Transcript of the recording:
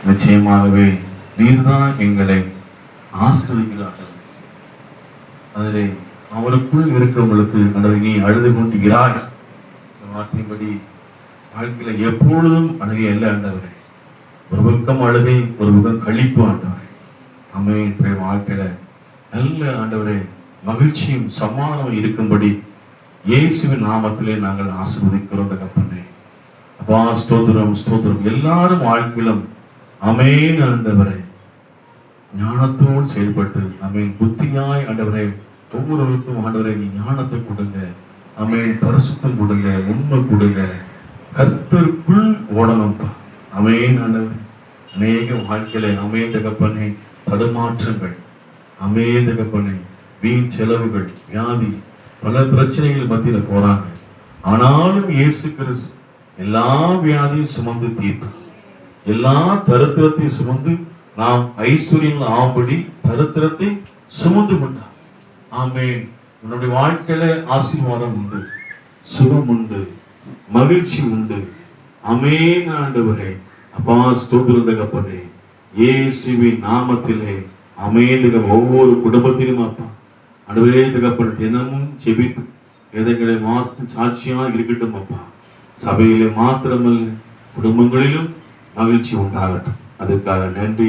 நிச்சயமாகவே நீர்தான் எங்களை ஆசீர்வதிக்கிறார்கள். அதிலே அவருக்குள் இருக்கவங்களுக்கு நீ அழுது கொண்டு இராய் வார்த்தையின்படி வாழ்க்கையில எப்பொழுதும் அழுகை அல்ல ஆண்டவரே. ஒரு பக்கம் அழுகை, ஒரு பக்கம் கழிப்பு ஆண்டவரே. ஆமென். வாழ்க்கையில நல்ல ஆண்டவரே மகிழ்ச்சியும் சமாதானம் இருக்கும்படி இயேசுவின் நாமத்திலே நாங்கள் ஆசீர்வதிக்கிறோம் தகப்பனே. அப்பா ஸ்தோத்திரம் ஸ்தோத்திரம். எல்லாரும் வாழ்க்கையிலும் ஆமென் ஆண்டவரே ஞானத்தோடு செயல்பட்டு ஆமென் புத்தியாய் ஆண்டவரே ஒவ்வொருவருக்கும் ஆண்டவரே நீ ஞானத்தை கொடுங்க. ஆமென். பரிசுத்தம் கொடுங்க, உண்மை கொடுங்க. கர்த்தருக்குள் ஓடணும் தான். ஆமென் ஆண்டவரே. அநேக வாழ்க்கையில ஆமென் தகப்பனே தடுமாற்றங்கள், ஆமென் தகப்பனே வீண் செலவுகள், வியாதி, பல பிரச்சனைகள் மத்தியில போறாங்க. ஆனாலும் இயேசு கிறிஸ்து எல்லா வியாதியும் சுமந்து தீர்த்தார். எல்லா தரித்திரத்தையும் சுமந்து நாம் ஐஸ்வர்யங்கள் ஆகும்படி தரித்திரத்தை சுமந்து கொண்டார். ஆமென். உன்னுடைய வாழ்க்கையில ஆசீர்வாதம் உண்டு, சுகம் உண்டு, மகிழ்ச்சி உண்டு. ஆமென் ஆண்டவரே. அப்பா ஸ்தோத்திரம் தகப்பனே. இயேசுவின் நாமத்திலே ஆமென். ஒவ்வொரு குடும்பத்திலும் அப்பா ஆண்டவரே தகப்பனே தினமும் ஜெபித்து எதைகளை வாசித்து சாட்சியா இருக்கட்டும் அப்பா. சபையிலே மாத்திரமல்ல குடும்பங்களிலும் மகிழ்ச்சி உண்டாகட்டும். அதுக்காக நன்றி.